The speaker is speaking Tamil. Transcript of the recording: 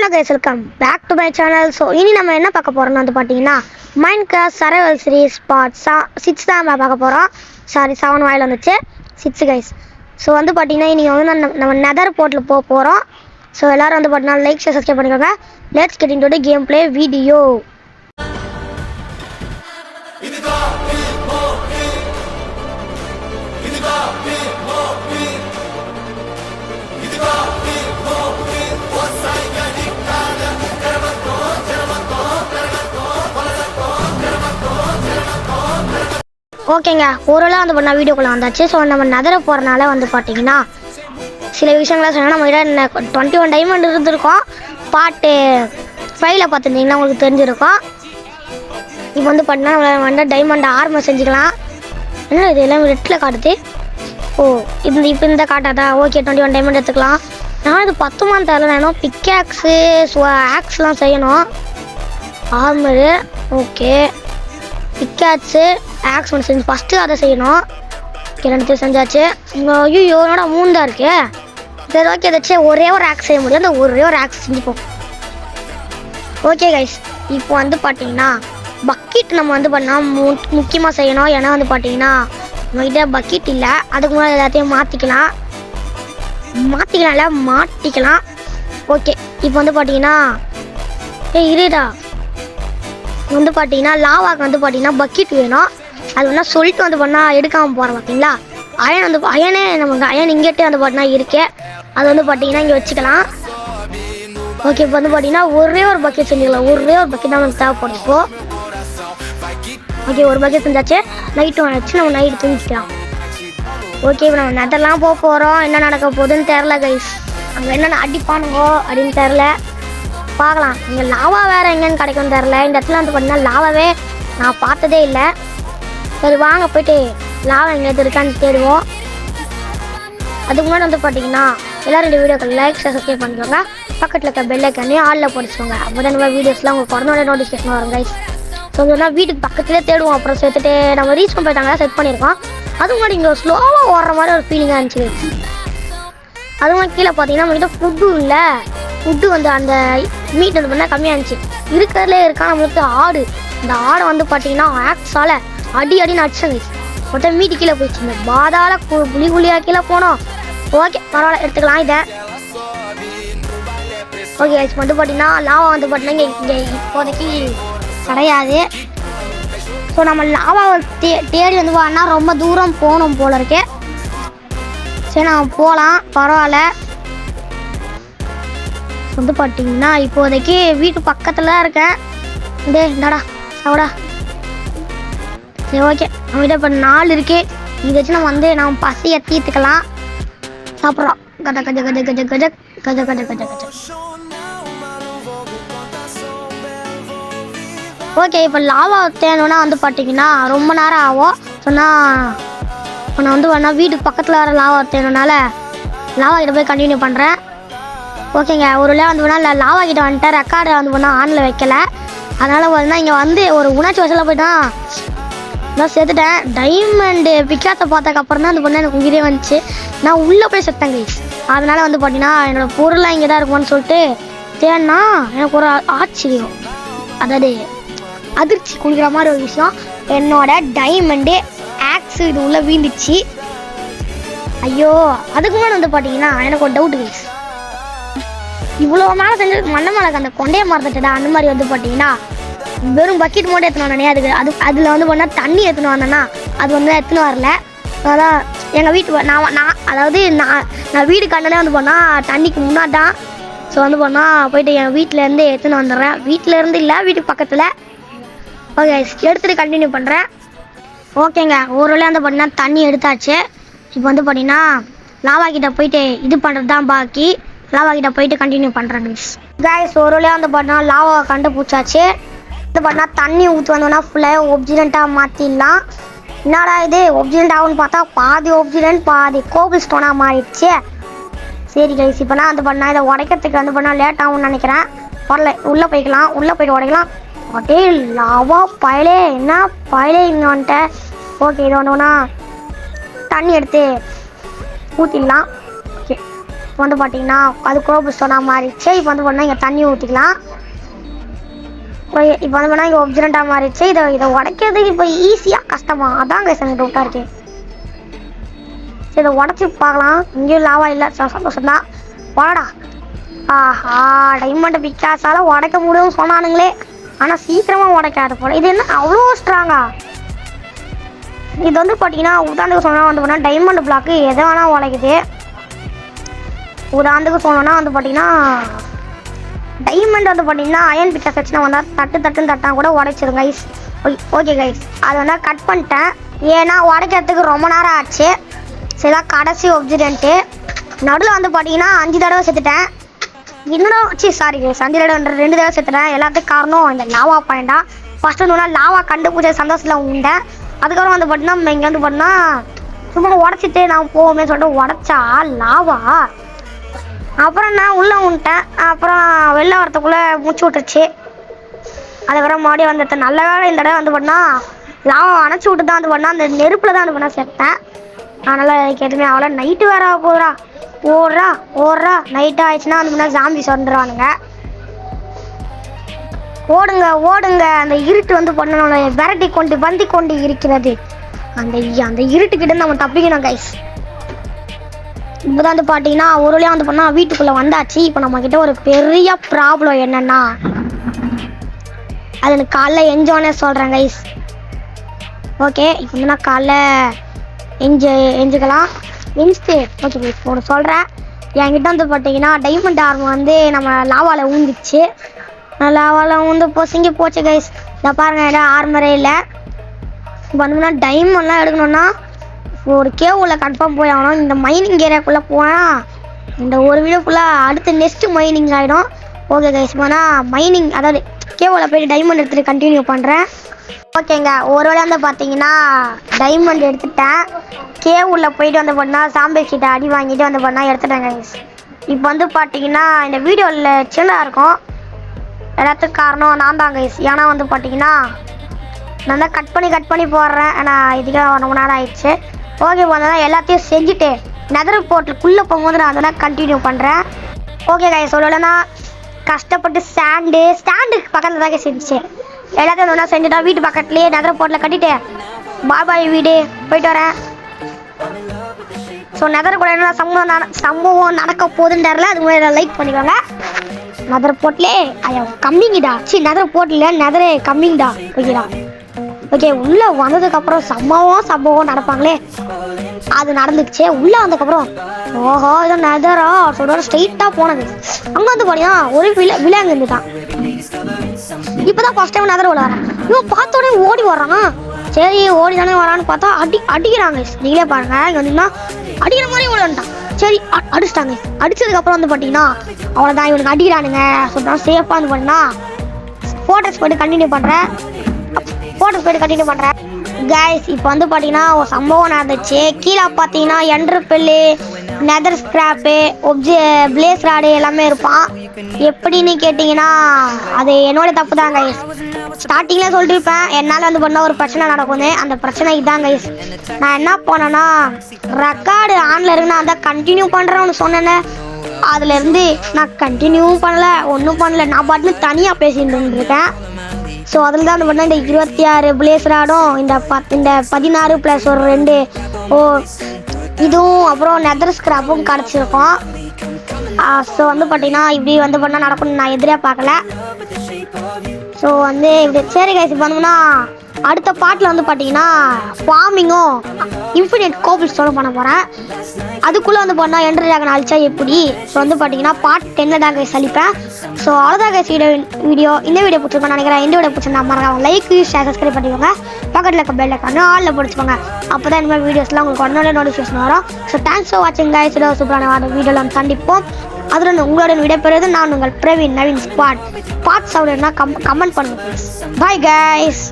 Hello guys, welcome back to my channel. So இனி நம்ம என்ன பார்க்க போறோம்னு வந்து பாத்தீங்கன்னா Minecraft Survival Series part 6 தான் பார்க்க போறோம். சாரி 7 வாயில வந்துச்சு 6 guys. So வந்து பாத்தீங்கன்னா இனி வந்து நம்ம நெதர் போர்ட்ல போறோம். So எல்லாரும் வந்து பாத்தீங்கன்னா லைக் ஷேர் சப்ஸ்கிரைப் பண்ணிக்கோங்க. Let's get into the gameplay video. ஓகேங்க ஓரளவு வந்து பண்ண வீடியோக்குள்ள வந்தாச்சு. ஸோ நம்ம நெதர போகிறனால வந்து பார்த்தீங்கன்னா சில விஷயங்கள சொன்னால் நம்ம கிட்ட 21 டைமண்ட் இருந்திருக்கோம். பாட்டு 5ல் பார்த்துருந்தீங்கன்னா உங்களுக்கு தெரிஞ்சிருக்கும். இப்போ வந்து பார்த்தீங்கன்னா நம்ம வந்து டைமண்ட் ஆர்மர் செஞ்சுக்கலாம். என்ன இது எல்லாம் ரெட்டில் காட்டுது. ஓ இப்போ இந்த காட்டாதா? ஓகே 21 டைமண்ட் எடுத்துக்கலாம். நான் இது 10 மந்த் தரல. நான் பிக்காக்ஸு ஆக்ஸ்லாம் செய்யணும். ஆர்மரு ஓகே பிக்காக்ஸு ஆக்ஸ் ஒன்று செஞ்சு ஃபஸ்ட்டு அதை செய்யணும். ரெண்டு செஞ்சாச்சு. ஐயோ என்னோட 3 தான் இருக்கு. சரி ஓகே ஏதாச்சும் ஒரே ஒரு ஆக்ஸ் செய்ய முடியும். அந்த ஒரே ஒரு ஆக்ஸ் செஞ்சுப்போம். ஓகே கைஸ் இப்போ வந்து பார்த்தீங்கன்னா பக்கெட் நம்ம வந்து பண்ணால் முக்கியமாக செய்யணும். ஏன்னா வந்து பார்த்தீங்கன்னா நம்மகிட்ட பக்கெட் இல்லை. அதுக்கு முன்னாடி எல்லாத்தையும் மாற்றிக்கலாம். ஓகே இப்போ வந்து பார்த்தீங்கன்னா இருடா வந்து பார்த்தீங்கன்னா லாவாக்கு வந்து பார்த்தீங்கன்னா பக்கெட் வேணும். அது வேணா சொல்லிட்டு வந்து பண்ணால் எடுக்காமல் போகிறோம் பார்த்தீங்களா. அயனே நமக்கு அயன் இங்கேட்டே வந்து பார்த்தீங்கன்னா இருக்கே. அது வந்து பார்த்தீங்கன்னா இங்கே வச்சுக்கலாம். ஓகே இப்போ வந்து பார்த்தீங்கன்னா ஒரே ஒரு பக்கெட் செஞ்சுக்கலாம். ஒரே ஒரு பக்கெட் தான் நமக்கு தேவைப்படும். இப்போ ஓகே ஒரு பக்கெட் செஞ்சாச்சு. நைட்டு வச்சு நம்ம நைட்டு தூங்கிக்கலாம். ஓகே இப்போ நம்ம நெதர்லாம் போகிறோம். என்ன நடக்க போகுதுன்னு தெரில கைஸ். அங்கே என்னென்ன அடிப்பானுங்கோ அப்படின்னு தெரில. பார்க்கலாம். இங்கே லாவா வேறு எங்கேன்னு கிடைக்கும்னு தெரில. இந்த இடத்துல வந்து பார்த்தீங்கன்னா லாவாவே நான் பார்த்ததே இல்லை. சரி வாங்க போய்ட்டு லாவா எங்கேயாவது இருக்கான்னு தேடுவோம். அதுக்கு முன்னாடி வந்து பார்த்தீங்கன்னா எல்லோரும் இந்த வீடியோக்கு லைக் சப்ஸ்கிரைப் பண்ணிக்கோங்க. பக்கத்தில் இருக்க பெல் ஐக்கானே ஆளில் போட்டுச்சுக்கோங்க. அப்போ தான் நம்ம வீடியோஸ்லாம் உங்களுக்கு பிறந்தோட நோட்டிஃபிகேஷன் வரும் கைஸ். ஸோ சொன்னால் வீட்டுக்கு பக்கத்துலேயே தேடுவோம். அப்புறம் சேர்த்துட்டு நம்ம ரீச் போயிட்டாங்க செட் பண்ணியிருக்கோம். அதுக்கு முன்னாடி இங்கே ஸ்லோவாக ஓடுற மாதிரி ஒரு ஃபீலிங்காக இருந்துச்சு. அதுவும் கீழே பார்த்தீங்கன்னா நம்மகிட்ட ஃபுட்டும் இல்லை. ஃபுட்டு வந்து அந்த மீட் வந்து பண்ணால் கம்மியாக இருந்துச்சு. இருக்கிறதுலே இருக்கா நம்மளுக்கு ஆடு. இந்த ஆடை வந்து பார்த்தீங்கன்னா ஆக்ஸால் அடின்னு அடிச்சங்க. மொத்தம் மீட்டு கீழே போயிடுச்சு. இந்த பாதாள புலியாக கீழே போனோம். ஓகே பரவாயில்ல எடுத்துக்கலாம் இதை. ஓகே இப்போ வந்து பார்த்தீங்கன்னா லாவா வந்து பார்த்தீங்கன்னா இங்கே இப்போதைக்கு கிடையாது. ஸோ நம்ம லாவாவை தேடி வந்து பார்த்தோன்னா ரொம்ப தூரம் போகணும் போல இருக்கு. சரி நம்ம போகலாம் பரவாயில்ல. வந்து பார்த்தீங்கன்னா இப்போதைக்கு வீட்டு பக்கத்தில் தான் இருக்கேன். இந்தாடா அவடா. சரி ஓகே நம்மகிட்ட இப்போ 4 இருக்கு. இதை வச்சு நம்ம வந்து நம்ம பசியை தீர்த்துக்கலாம். சாப்பிட்றோம். கஜ கஜ கஜ கஜ கஜ கஜ கஜ கஜ கஜ. ஓகே இப்போ லாவா தேணுன்னா வந்து பார்த்தீங்கன்னா ரொம்ப நேரம் ஆகும். சொன்னால் இப்போ நான் வந்து வேணா வீட்டுக்கு பக்கத்தில் வர லாவா தேணுனால லாவா கிட்ட போய் கண்டினியூ பண்ணுறேன். ஓகேங்க ஒரு வந்து வேணா லாவா கிட்ட வந்துட்டு ரெக்கார்டை வந்து வேணா ஆனில் வைக்கல. அதனால் வந்து இங்கே வந்து ஒரு உணர்ச்சி வசதியில் போய்ட்டான் நான் செத்துட்டேன். டைமண்டு பிக்காத்தை பார்த்ததுக்கப்புறம் தான் அது பண்ண எனக்கு உயிரே வந்துச்சு. நான் உள்ளே போய் செத்தேன் கைஸ். அதனால் வந்து பார்த்தீங்கன்னா என்னோடய பொருளாக இங்கே தான் இருக்குமான்னு சொல்லிட்டு தேன்னா எனக்கு ஒரு ஆச்சரியம், அதாவது அதிர்ச்சி குளிக்கிற மாதிரி ஒரு விஷயம். என்னோட டைமண்டு ஆக்ஸ் இது உள்ளே வீண்டுச்சு. ஐயோ அதுக்கு முன்னாடி வந்து பார்த்தீங்கன்னா எனக்கு ஒரு டவுட்டு கைஸ். இவ்வளோ மேலே செஞ்சு மண்ணை மேலே அந்த கொண்டையை மறந்துட்டா. அந்த மாதிரி வந்து பார்த்தீங்கன்னா வெறும் பக்கெட் மட்டும் எடுத்துன்னு வந்தேனே. அதில் வந்து பண்ணால் தண்ணி எடுத்துன்னு வந்தேன்னா அது வந்து எடுத்துன்னு வரல. அதான் எங்கள் வீட்டு நான் வீடு கண்டனே வந்து பண்ணால் தண்ணிக்கு முன்னாடி தான். ஸோ வந்து பண்ணால் போயிட்டு என் வீட்டிலேருந்து எடுத்துன்னு வந்துடுறேன். வீட்டிலேருந்து இல்லை வீட்டுக்கு பக்கத்தில். ஓகே எடுத்துகிட்டு கண்டினியூ பண்ணுறேன். ஓகேங்க ஒரு வந்து பார்த்தீங்கன்னா தண்ணி எடுத்தாச்சு. இப்போ வந்து பார்த்தீங்கன்னா லாவா கிட்ட போயிட்டு இது பண்ணுறது தான் பாக்கி. லாவா கிட்ட போயிட்டு கண்டினியூ பண்ணுறேன் கைஸ். ஒரு வந்து பார்த்தீங்கன்னா லாவாவை கண்டுபிடிச்சாச்சு. இது பார்த்தா தண்ணி ஊற்றி வந்தோன்னா ஃபுல்லாக ஒப்ஜிடெண்ட்டாக மாற்றிடலாம். என்னடா இது ஒப்ஜிடெண்ட் ஆகுன்னு பார்த்தா பாதி ஒப்ஜிடெண்ட் பாதி கோபிள் ஸ்டோனாக மாறிடுச்சு. சரி கைஸ் இப்போ நான் வந்து பண்ணால் இதை உடைக்கிறதுக்கு வந்து பண்ணால் லேட் ஆகும்னு நினைக்கிறேன். வரல உள்ளே போயிட்டு உடைக்கலாம். அப்படியே லாவா பயலே என்ன பயலே இங்கே வந்துட்டேன். ஓகே இது ஒன்றுனா தண்ணி எடுத்து ஊற்றிடலாம். ஓகே இப்போ வந்து பார்த்தீங்கன்னா அது கோபு ஸ்டோனா மாறிடுச்சு. இப்போ வந்து பார்த்தீங்கன்னா இங்கே தண்ணி ஊற்றிக்கலாம். இப்போ வந்து பார்த்தீங்கன்னா இங்கே ஒப்ஜினட்டாக மாறிடுச்சு. இதை உடைக்கிறதுக்கு இப்போ ஈஸியாக கஷ்டமா அதான் கைஸ் எனக்கு டவுட்டாக இருக்கு. சரி இதை உடச்சி பார்க்கலாம். இங்கேயும் லாவா இல்லை, சந்தோஷம் தான். வாடா. ஆஹா, டைமண்ட் பிக்காசால உடைக்க முடியும்னு சொன்னானுங்களே, ஆனால் சீக்கிரமாக உடைக்காது போல. இது என்ன அவ்வளோ ஸ்ட்ராங்கா? இது வந்து பார்த்தீங்கன்னா உதாரணத்துக்கு சொன்னால் வந்து பார்த்தீங்கன்னா டைமண்ட் பிளாக்கு எதை வேணால் உடைக்குது. உதாரணத்துக்கு சொன்னோன்னா வந்து பார்த்தீங்கன்னா டைமண்ட் வந்து பார்த்தீங்கன்னா அயன் பிக்கா வச்சுனா வந்தால் தட்டுன்னு தட்டா கூட உடைச்சிடும் கைஸ். ஓகே கைஸ், அதை வந்து கட் பண்ணிட்டேன். ஏன்னா உடைக்கிறதுக்கு ரொம்ப நேரம் ஆச்சு. சரிதான், கடைசி ஒப்ஜிடென்ட்டு நடுவில் வந்து பார்த்தீங்கன்னா 5 தடவை செத்துட்டேன். இன்னும் சாரி கைஸ், 5 தடவை 2 தடவை செத்துட்டேன். எல்லாத்துக்கும் காரணம் இந்த லாவா பாயிண்டா. ஃபஸ்ட்டு வந்து லாவா கண்டுபிடிச்ச சந்தோஷத்தில் உண்டேன். அதுக்கப்புறம் வந்து பார்த்தீங்கன்னா இங்கே வந்து பார்த்தீங்கன்னா சும்மா உடச்சிட்டு நான் போவோமே சொல்லிட்டு உடச்சா லாவா. அப்புறம் நான் உள்ளே விட்டேன். அப்புறம் வெளில வரத்துக்குள்ளே மூச்சு விட்டுருச்சு. அதுக்கப்புறம் மறுபடியும் வந்துட்டு நல்ல வேலை இந்த தடவை வந்து பார்த்தீங்கன்னா லாவா அணைச்சி விட்டு தான் வந்து பண்ணால் அந்த நெருப்பில் தான் வந்து பண்ணால் செத்தேன். அதனால் எனக்கு எதுவுமே அவ்வளோ. நைட்டு வேற போகுறா, ஓடுறா. நைட்டு ஆயிடுச்சுன்னா வந்து பண்ணால் ஜாம்பி வந்துடுவானுங்க. ஓடுங்க. அந்த இருட்டு வந்து பண்ண விரட்டி கொண்டு பந்தி கொண்டு இருக்கிறது. அந்த இருட்டுக்கிட்ட நம்ம தப்பிக்கணும் கைஸ். இப்போ தான் வந்து பார்த்தீங்கன்னா ஒரு வழியாக வந்து பண்ணால் வீட்டுக்குள்ளே வந்தாச்சு. இப்போ நம்மக்கிட்ட ஒரு பெரிய ப்ராப்ளம் என்னென்னா, அது எனக்கு காலைல எஞ்சோன்னே சொல்கிறேன் கைஸ். ஓகே, இப்போ வந்து நான் காலைல எஞ்சிக்கலாம். ஓகே கைஸ், ஒன்று சொல்கிறேன். என்கிட்ட வந்து பார்த்தீங்கன்னா டைமண்ட் ஆர்மர் வந்து நம்ம லாவாவில் ஊந்துச்சு. லாவாவில் ஊந்து பொசுங்கி போச்சு கைஸ். இதை பாருங்கள், இடம் ஆர்மரே இல்லை. இப்போ வந்து டைமண்ட்லாம் எடுக்கணுன்னா ஒரு கேவுல கன்ஃபார்ம் போய் ஆகணும். இந்த மைனிங் ஏரியாக்குள்ளே போனால் இந்த ஒரு வீடியோ ஃபுல்லாக அடுத்து நெக்ஸ்ட்டு மைனிங் ஆகிடும். ஓகே கைஸ், போனால் மைனிங் அதாவது கேவுல போய்ட்டு டைமண்ட் எடுத்துகிட்டு கண்டினியூ பண்ணுறேன். ஓகேங்க, ஒரு வேளை வந்து பார்த்தீங்கன்னா டைமண்ட் எடுத்துட்டேன். கேவுல போயிட்டு வந்து பார்த்தீங்கன்னா சாம்பே கிட்ட அடி வாங்கிட்டு வந்து பார்த்தீங்கன்னா எடுத்துட்டேன் கைஸ். இப்போ வந்து பார்த்தீங்கன்னா இந்த வீடியோவில் சின்னதாக இருக்கும். எல்லாத்துக்கும் காரணம் நான் தான் கைஸ். ஏன்னா வந்து பார்த்தீங்கன்னா நான் தான் கட் பண்ணி போடுறேன். ஆனால் இதுக்காக ரொம்ப நேரம் ஆயிடுச்சு. ஓகே, வந்தால் எல்லாத்தையும் செஞ்சுட்டு நெதர் போர்ட்டலுக்குள்ளே போகும்போது நான் அதெல்லாம் கண்டினியூ பண்ணுறேன். ஓகே கைஸ், சொல்லலைன்னா கஷ்டப்பட்டு ஸ்டாண்டுக்கு பக்கத்தில் தான் செஞ்சுச்சு. எல்லாத்தையும் ஒன்றா செஞ்சுட்டா வீட்டு பக்கத்துலேயே நெதர் போர்ட்டலில் கட்டிட்டு பாய் வீடு போயிட்டு வரேன். ஸோ நெதர் கூட என்ன சம்பவம் நடக்க போகுதுன்றல அது மாதிரி லைக் பண்ணிக்கோங்க. நெதர் போர்ட்லே கம்மிங்கடா. நெதர் போர்ட்டில் நெதரே கம்மிங்கடா. ஓகேடா. ஓகே, உள்ளே வந்ததுக்கப்புறம் சம்பவம் நடப்பாங்களே அது நடந்துக்குச்சு. உள்ளே வந்ததுக்கப்புறம் ஓஹோ இதோ நெதரா சொல்கிற ஸ்ட்ரெயிட்டாக போனது. அங்கே வந்து பார்த்தீங்கன்னா ஒரு விலங்கு இருந்துட்டான். இப்போ தான் ஃபஸ்ட் டைம் நெதர் உள்ள வரேன். இவன் பார்த்தோடனே ஓடி வர்றான். சரி ஓடி தானே வரான்னு பார்த்தா அடிக்கிறாங்க. நீங்களே பாருங்க, இங்கே வந்தீங்கன்னா அடிக்கிற மாதிரி ஓடி வந்துட்டான். சரி அடிச்சிட்டாங்க. அடித்ததுக்கப்புறம் வந்து பார்த்தீங்கன்னா அவ்வளோதான், இவனுக்கு அடிக்கிறானுங்க சொல்லிட்டான். சேஃபாக வந்து பார்த்தீங்கன்னா ஃபோட்டோஸ் போய்ட்டு கண்டினியூ பண்ணுறேன் கைஸ். இப்போ வந்து பார்த்தீங்கன்னா ஒரு சம்பவம் நடந்துச்சு. கீழே பார்த்தீங்கன்னா enter bell, neither scrap, place rod எல்லாமே இருப்பான். எப்படின்னு கேட்டிங்கன்னா அது என்னோட தப்பு தான் கைஸ். ஸ்டார்டிங்கில் சொல்லியிருப்பேன் என்னால் வந்து பண்ணால் ஒரு பிரச்சனை நடக்கும்னு. அந்த பிரச்சனை இதுதான் கைஸ். நான் என்ன பண்ணேன்னா ரெக்கார்டு ஆனில் இருக்கு, நான் அதான் கண்டினியூ பண்ணுறேன்னு சொன்னேன்னு அதுலேருந்து நான் கண்டினியூ ஒன்றும் பண்ணல. நான் பாட்டுன்னு தனியாக பேசிட்டு இருக்கேன். ஸோ அதில் தான் வந்து பார்த்தா இந்த 26 பிளேஸ் ராடும் இந்த 16 + ஒரு 2 இதுவும் அப்புறம் நெதர் ஸ்கிராப்பும் கிடச்சிருக்கோம். ஸோ வந்து பார்த்தீங்கன்னா இப்படி வந்து பண்ணால் நடக்கும்னு நான் எதிரே பார்க்கல. ஸோ வந்து இப்படி சரி கைஸ். இப்போ வந்தோம்னா அடுத்த பாட்டில் வந்து பார்த்தீங்கன்னா ஃபார்மிங்கும் இன்ஃபினிட் கோபிள் ஸ்டோனும் பண்ண போகிறேன். அதுக்குள்ளே வந்து பண்ணால் என்டர் ட்ராகன் அழிச்சா எப்படி. ஸோ வந்து பார்த்தீங்கன்னா பார்ட் 10 தான் கைஸ் அழிப்பேன். ஸோ அவ்வளோதான் கைஸ் வீடியோ. இந்த வீடியோ பிடிச்சிருக்கோன்னு நினைக்கிறேன். இந்த வீடியோ பிடிச்சிருந்தா மறக்காம லைக் ஷேர் சப்ஸ்கிரைப் பண்ணிக்கோங்க. பக்கத்தில் இருக்க பெல் ஐக்கான் ஆலில் பிடிச்சிக்கோங்க. அப்போ தான் இந்த மாதிரி வீடியோஸ்லாம் உங்களுக்கு உடனே நோட்டிஃபிகேஷன் வரும். ஸோ தேங்க்ஸ் ஃபார் வாட்சிங் கைஸ். சூப்பரான வீடியோவில் நம்ம சந்திப்போம். அதில் உங்களோட விடைபெறுவது நான் உங்கள் பிரவீன் நவீன் ஸ்குவாட். பார்ட்ஸ் அவ்வளோனா கமெண்ட் பண்ணுங்க. Bye guys.